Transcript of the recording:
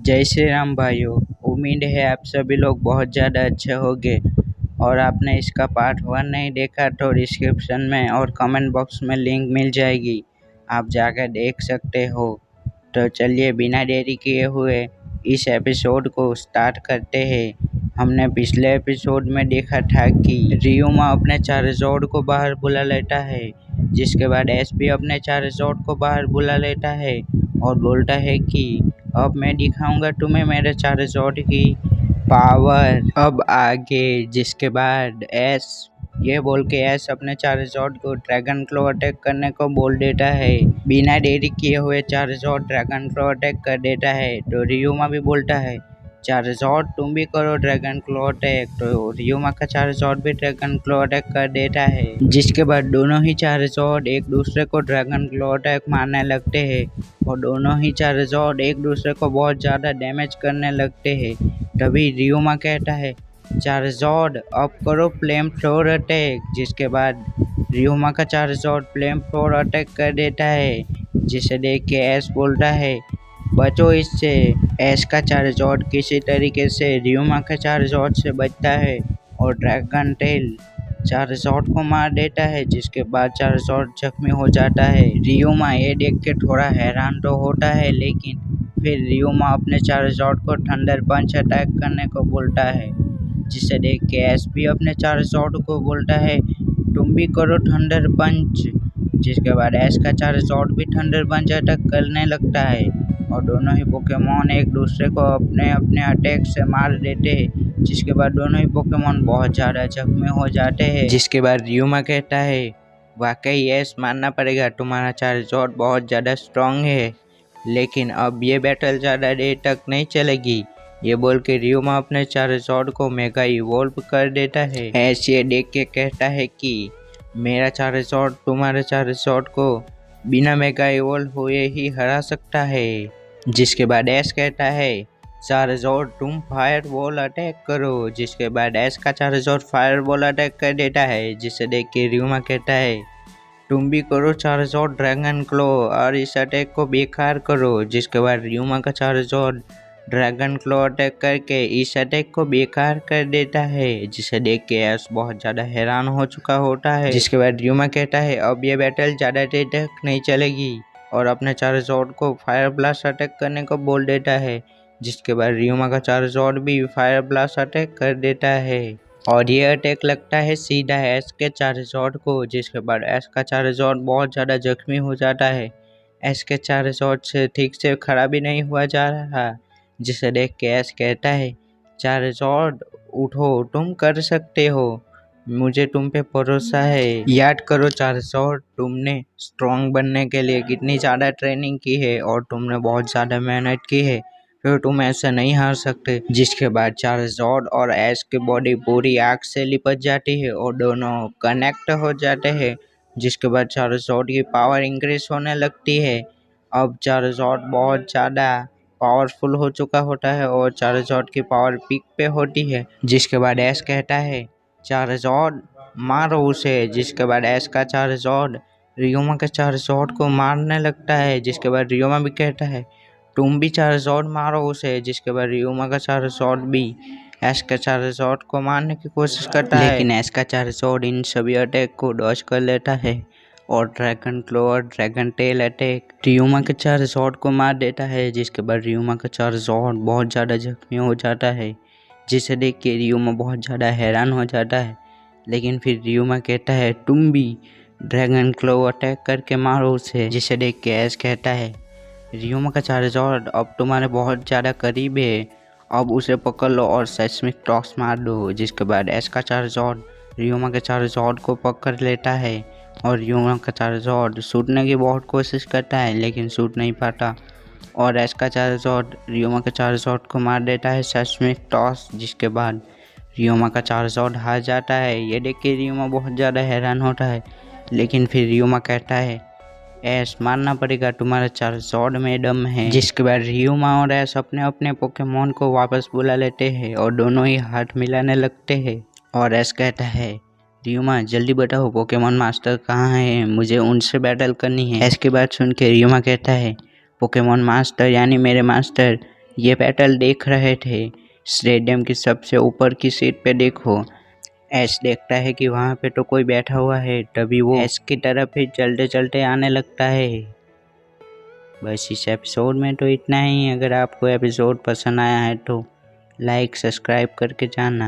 जय श्री राम भाइयों। उम्मीद है आप सभी लोग बहुत ज़्यादा अच्छे होंगे। और आपने इसका पार्ट 1 नहीं देखा तो डिस्क्रिप्शन में और कमेंट बॉक्स में लिंक मिल जाएगी, आप जाकर देख सकते हो। तो चलिए बिना देरी किए हुए इस एपिसोड को स्टार्ट करते हैं। हमने पिछले एपिसोड में देखा था कि रियुमा अपने चारजोर्ड को बाहर बुला लेता है, जिसके बाद एसपी अपने चारजोर्ड को बाहर बुला लेता है और बोलता है कि अब मैं दिखाऊंगा तुम्हें मेरे चारजोर्ड की पावर। अब आगे जिसके बाद एस ये बोल के एस अपने चारजोर्ड को ड्रैगन क्लो अटैक करने को बोल देता है। बिना देरी किए हुए चारजोर्ड ड्रैगन क्लो अटैक कर देता है। तो रियुमा भी बोलता है चारजोर्ड तुम भी करो ड्रैगन क्लो अटैक। तो रियुमा का चारजोर्ड भी ड्रैगन क्लो अटैक कर देता है, जिसके बाद दोनों ही चारजोर्ड एक दूसरे को ड्रैगन क्लो अटैक मारने लगते हैं और दोनों ही चारजोर्ड एक दूसरे को बहुत ज़्यादा डैमेज करने लगते हैं। तभी रियुमा कहता है चारजोर्ड अब करो फ्लेम फ्लोर अटैक, जिसके बाद रियुमा का चारजोर्ड फ्लेम फ्लोर अटैक कर देता है, जिसे देख के एस बोलता है बचो इससे। एस का चारजोर्ड किसी तरीके से रियुमा के चारजोर्ड से बचता है और ड्रैगन टेल चारजोर्ड को मार देता है, जिसके बाद चारजोर्ड जख्मी हो जाता है। रियुमा ये देख के थोड़ा हैरान तो होता है, लेकिन फिर रियुमा अपने चारजोर्ड को थंडर पंच अटैक करने को बोलता है, जिसे देख के एस भी अपने चारजोर्ड को बोलता है तुम भी करो थंडर पंच, जिसके बाद एस का चारजोर्ड भी थंडर पंच अटैक करने लगता है और दोनों ही पोकेमॉन एक दूसरे को अपने अपने अटैक से मार देते हैं, जिसके बाद दोनों ही पोकेमॉन बहुत ज़्यादा जख्मी हो जाते हैं। जिसके बाद रियुमा कहता है वाकई एस मानना पड़ेगा तुम्हारा चारजोर्ड बहुत ज़्यादा स्ट्रॉन्ग है, लेकिन अब ये बैटल ज़्यादा देर तक नहीं चलेगी। ये बोल के रियुमा अपने चारजोर्ड को मेगा इवॉल्व कर देता है। एस ये देख के कहता है कि मेरा चारजोर्ड तुम्हारे चारजोर्ड को बिना मेगा इवॉल्व हुए ही हरा सकता है। जिसके बाद एस कहता है चारजोर्ड तुम फायर बॉल अटैक करो, जिसके बाद एस का चारजोर्ड फायर बॉल अटैक कर देता है, जिसे देख के रियुमा कहता है तुम भी करो चारजोर्ड ड्रैगन क्लो और इस अटैक को बेकार करो। जिसके बाद रियुमा का चारजोर्ड ड्रैगन क्लो अटैक करके इस अटैक को बेकार कर देता है, जिसे देख के एस बहुत ज़्यादा हैरान हो चुका होता है। जिसके बाद रियुमा कहता है अब ये बैटल ज़्यादा देर तक नहीं चलेगी और अपने चारजोर्ड को फायर ब्लास्ट अटैक करने को बोल देता है, जिसके बाद रियुमा का चारजोर्ड भी फायर ब्लास्ट अटैक कर देता है और ये अटैक लगता है सीधा एस के चारजोर्ड को। जिसके बाद एस का चारजोर्ड बहुत ज़्यादा जख्मी हो जाता है। एस के चारजोर्ड से ठीक से खड़ा भी नहीं हुआ जा रहा, जिसे देख के एस कहता है चारजोर्ड उठो तुम कर सकते हो, मुझे तुम पे भरोसा है। याद करो चारजोर्ड तुमने स्ट्रॉन्ग बनने के लिए कितनी ज़्यादा ट्रेनिंग की है और तुमने बहुत ज़्यादा मेहनत की है, तो तुम ऐसे नहीं हार सकते। जिसके बाद चारजोर्ड और एस की बॉडी पूरी आग से लिपट जाती है और दोनों कनेक्ट हो जाते हैं। जिसके बाद चारजोर्ड की पावर इंक्रीज होने लगती है। अब चारजोर्ड बहुत ज़्यादा पावरफुल हो चुका होता है और चारजोर्ड की पावर पीक पे होती है। जिसके बाद एस कहता है चारजोर्ड मारो उसे, जिसके बाद एस का चारजोर्ड रियुमा के चारजोर्ड को मारने लगता है। जिसके बाद रियुमा भी कहता है तुम भी चारजोर्ड मारो उसे, जिसके बाद रियुमा का चारजोर्ड भी एस के चारजोर्ड को मारने की कोशिश करता है, लेकिन एस का चारजोर्ड इन सभी अटैक को डॉज कर लेता है और ड्रैगन क्लो और ड्रैगन टेल अटैक रियुमा के चारजोर्ड को मार देता है। जिसके बाद रियुमा का चारजोर्ड बहुत ज़्यादा जख्मी हो जाता है, जिसे देख के रियुमा बहुत ज़्यादा हैरान हो जाता है, लेकिन फिर रियुमा कहता है तुम भी ड्रैगन क्लो अटैक करके मारो उसे, जिसे देख के एस कहता है रियुमा का चारजोर्ड अब तुम्हारे बहुत ज़्यादा करीब है, अब उसे पकड़ लो और सेस्मिक टॉस मार दो। जिसके बाद एस का चारजोर्ड रियुमा के चारजोर्ड को पकड़ लेता है और रियुमा का चारजोर्ड शूटने की बहुत कोशिश करता है, लेकिन शूट नहीं पाता और एस का चारजोर्ड रियुमा के चारजोर्ड को मार देता है सेस्मिक टॉस। जिसके बाद रियुमा का चारजोर्ड हार जाता है। ये देख के रियुमा बहुत ज़्यादा हैरान होता है, लेकिन फिर रियुमा कहता है एस मानना पड़ेगा तुम्हारा चारजोर्ड में दम है। जिसके बाद रियुमा और एस अपने अपने पोकेमॉन को वापस बुला लेते हैं और दोनों ही हाथ मिलाने लगते हैं और एस कहता है रियुमा जल्दी बताओ पोकेमॉन मास्टर कहाँ है, मुझे उनसे बैटल करनी है। एस की बात सुन के रियुमा कहता है पोकेमॉन मास्टर यानी मेरे मास्टर ये बैटल देख रहे थे। स्टेडियम की सबसे ऊपर की सीट पे देखो, ऐश देखता है कि वहाँ पे तो कोई बैठा हुआ है, तभी वो ऐश की तरफ ही चलते चलते आने लगता है। बस इस एपिसोड में तो इतना ही। अगर आपको एपिसोड पसंद आया है तो लाइक सब्सक्राइब करके जाना।